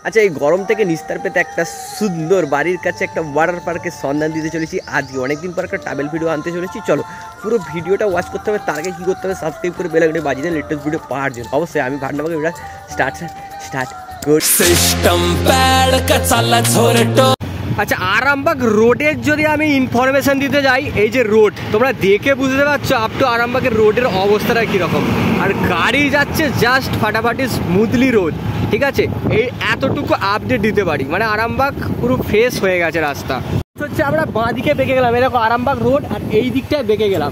আচ্ছা, এই গরম থেকে নিস্তার পেতে একটা সুন্দর বাড়ির কাছে একটা ওয়াটার পার্কের সন্ধান দিতে চলেছি আজকে। অনেকদিন পর একটা ট্রাভেল ভিডিও আনতে চলেছি। চলো পুরো ভিডিওটা ওয়াচ করতে হবে। তার আগে কী করতে হবে, সাবস্ক্রাইব করে বেল আইকনে বাজিয়ে লেটেস্ট ভিডিও পাওয়ার জন্য। অবশ্যই আমি ভান্ডাবাগে এটা স্টার্ট করি। আচ্ছা, আরামবাগ রোডের যদি আমি ইনফরমেশন দিতে যাই, এই যে রোড তোমরা দেখে বুঝতে পারছো আপ টু আরামবাগের রোডের অবস্থাটা কীরকম। আর গাড়ি যাচ্ছে জাস্ট ফাটাফাটি স্মুথলি রোড, ঠিক আছে। এই এতটুকু আপডেট দিতে পারি, মানে আরামবাগ পুরো ফ্রেশ হয়ে গেছে রাস্তা। হচ্ছে আমরা বাঁ দিকে বেঁকে গেলাম, এরকম আরামবাগ রোড, আর এই দিকটায় বেঁকে গেলাম।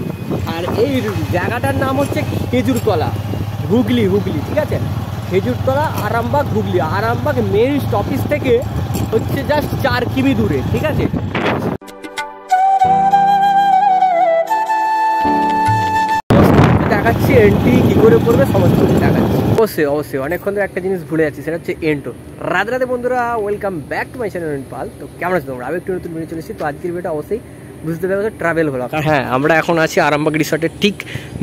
আর এই জায়গাটার নাম হচ্ছে খেজুরতলা, হুগলি, ঠিক আছে। খেজুরতলা, আরামবাগ, হুগলি। আরামবাগ মেন স্টপেজ থেকে হচ্ছে জাস্ট 4 কিমি দূরে, ঠিক আছে। দেখাচ্ছি এন্ট্রি কী করে করবে, সমস্ত কিছু দেখাচ্ছি। অবশ্যই অনেকক্ষণ ধরে একটা জিনিস ভুলে যাচ্ছি, সেটা হচ্ছে এন্ট্রো। রাতে বন্ধুরা, welcome back to my channel পাল। তো কেমন আছে তোমরা? আমি একটু নতুন ভিডিও চলেছি। তো আজকের ভিডিওটা অবশ্যই বুঝতে পারবে ট্রাভেল হলো। হ্যাঁ, আমরা এখন আছি আরামবাগ রিসর্টের ঠিক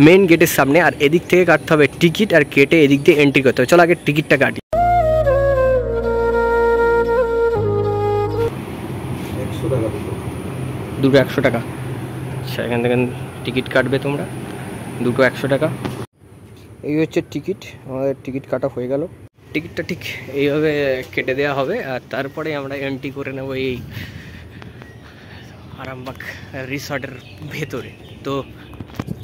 মেন গেটের সামনে। আর এদিক থেকে কাটতে হবে টিকিট, আর কেটে এদিক দিয়ে এন্ট্রি করতে হবে। চলো আগে টিকিটটা কাটি। 100 টাকা। আচ্ছা, এখান থেকে টিকিট কাটবে তোমরা, 100 টাকা। এই হচ্ছে টিকিট, আমাদের টিকিট কাটা হয়ে গেল। টিকিটটা ঠিক এইভাবে কেটে দেওয়া হবে, আর তারপরে আমরা এন্ট্রি করে নেব এই আরামবাগ রিসর্টের ভেতরে। তো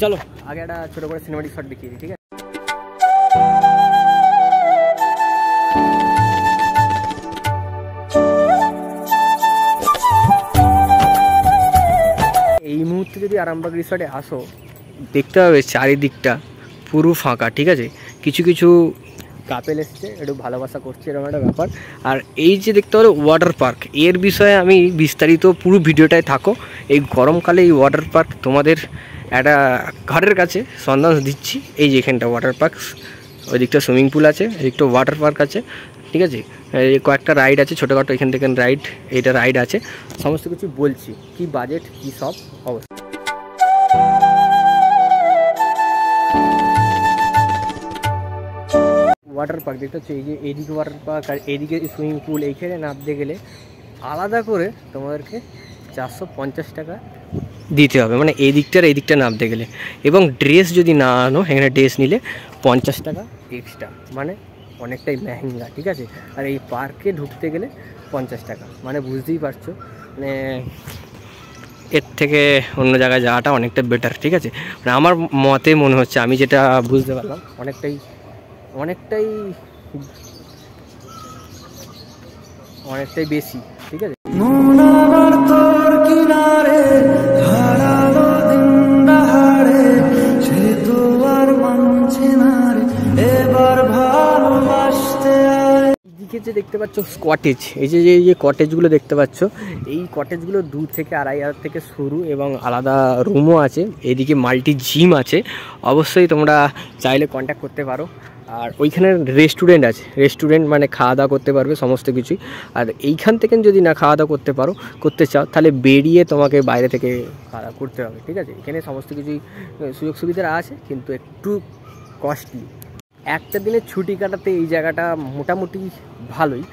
চলো আগে একটা ছোটো করে সিনেমাটিক শট দেখিয়ে দিই, ঠিক আছে। এই মুহূর্তে যদি আরামবাগ রিসর্টে আসো, দেখতে হবে চারিদিকটা পুরো ফাঁকা, ঠিক আছে। কিছু কাপেল এসছে, একটু ভালোবাসা করছে, এরকম একটা ব্যাপার। আর এই যে দেখতে পারো ওয়াটার পার্ক, এর বিষয়ে আমি বিস্তারিত পুরো ভিডিওটায় থাকো। এই গরমকালে এই ওয়াটার পার্ক তোমাদের একটা ঘরের কাছে সন্ধান দিচ্ছি। এই যে এখানটা ওয়াটার পার্ক, ওই দিকটা সুইমিং পুল আছে, এদিকটা ওয়াটার পার্ক আছে, ঠিক আছে। কয়েকটা রাইড আছে ছোটোখাটো, এখান থেকে এইটা রাইড আছে। সমস্ত কিছু বলছি, কি বাজেট, কি সব অবস্থা। ওয়াটার পার্ক দেখতে হচ্ছে, এই যে এইদিকে ওয়াটার পার্ক আর এইদিকে সুইমিং পুল। এইখানে নামতে গেলে আলাদা করে তোমাদেরকে 450 টাকা দিতে হবে, মানে এই দিকটা নামতে গেলে। এবং ড্রেস যদি না আনো, এখানে ড্রেস নিলে 50 টাকা এক্সট্রা, মানে অনেকটাই মেহেঙ্গা, ঠিক আছে। আর এই পার্কে ঢুকতে গেলে 50 টাকা, মানে বুঝতেই পারছো, মানে এর থেকে অন্য জায়গায় যাওয়াটা অনেকটা বেটার, ঠিক আছে। মানে আমার মতে মনে হচ্ছে, আমি যেটা বুঝতে পারলাম, অনেকটাই বেশি, ঠিক আছে। যে দেখতে পাচ্ছ কটেজ, এই যে কটেজগুলো দেখতে পাচ্ছ, এই কটেজগুলো 2 থেকে 2,500 থেকে শুরু, এবং আলাদা রুমও আছে। এইদিকে মাল্টি জিম আছে, অবশ্যই তোমরা চাইলে কন্ট্যাক্ট করতে পারো। আর ওইখানে রেস্টুরেন্ট মানে খাওয়া দাওয়া করতে পারবে সমস্ত কিছুই। আর এইখান থেকে যদি না খাওয়া দাওয়া করতে চাও, তাহলে বেরিয়ে তোমাকে বাইরে থেকে খাওয়া দাওয়া করতে হবে, ঠিক আছে। এখানে সমস্ত কিছুই সুযোগ সুবিধা আছে, কিন্তু একটু কস্টলি। একটা দিনের ছুটি কাটাতে এই জায়গাটা মোটামুটি ভালোই।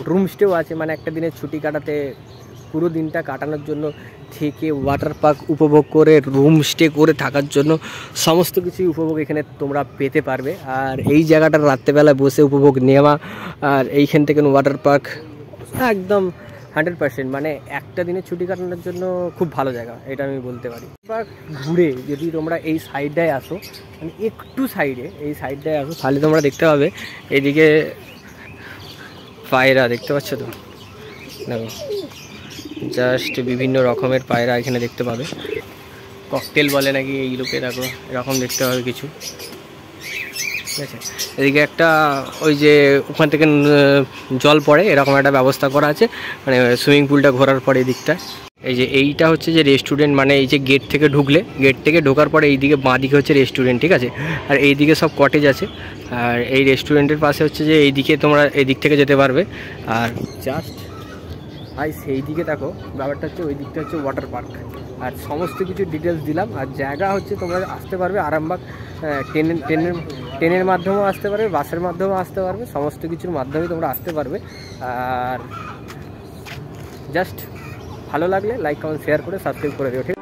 রুম স্টেও আছে, মানে একটা দিনের ছুটি কাটাতে পুরো দিনটা কাটানোর জন্য থেকে ওয়াটার পার্ক উপভোগ করে রুম স্টে করে থাকার জন্য সমস্ত কিছুই উপভোগ এখানে তোমরা পেতে পারবে। আর এই জায়গাটা রাত্রেবেলায় বসে উপভোগ নেওয়া, আর এইখান থেকে ওয়াটার পার্ক একদম 100%, মানে একটা দিনের ছুটি কাটানোর জন্য খুব ভালো জায়গা, এটা আমি বলতে পারি। পার্ক ঘুরে যদি তোমরা এই সাইডটায় আসো, মানে একটু এই সাইডটায় আসো, তাহলে তোমরা দেখতে পাবে এদিকে পায়রা, দেখতে পাচ্ছ তো, দেখো জাস্ট বিভিন্ন রকমের পায়রা এখানে দেখতে পাবে। ককটেল বলে নাকি এই লোকে, দেখো এরকম দেখতে পাবে কিছু, ঠিক আছে। এদিকে একটা ওই যে ওখান থেকে জল পড়ে, এরকম একটা ব্যবস্থা করা আছে, মানে সুইমিং পুলটা ঘোরার পরে এদিকটা। এই যে এইটা হচ্ছে যে রেস্টুরেন্ট, মানে এই যে গেট থেকে ঢোকার পরে এইদিকে বাঁ দিকে হচ্ছে রেস্টুরেন্ট, ঠিক আছে। আর এইদিকে সব কটেজ আছে, আর এই রেস্টুরেন্টের পাশে হচ্ছে যে এইদিকে তোমরা এই দিক থেকে যেতে পারবে। আর জাস্ট আর সেই দিকে দেখো ব্যাপারটা হচ্ছে ওই দিকটা হচ্ছে ওয়াটার পার্ক। আর সমস্ত কিছু ডিটেলস দিলাম। আর জায়গা হচ্ছে তোমরা আসতে পারবে আরামবাগ ট্রেনের মাধ্যমেও আসতে পারবে, বাসের মাধ্যমেও আসতে পারবে, সমস্ত কিছুর মাধ্যমেই তোমরা আসতে পারবে। আর জাস্ট ভালো লাগলে লাইক কমেন্ট শেয়ার করে সাবস্ক্রাইব করে দিও, ঠিক আছে?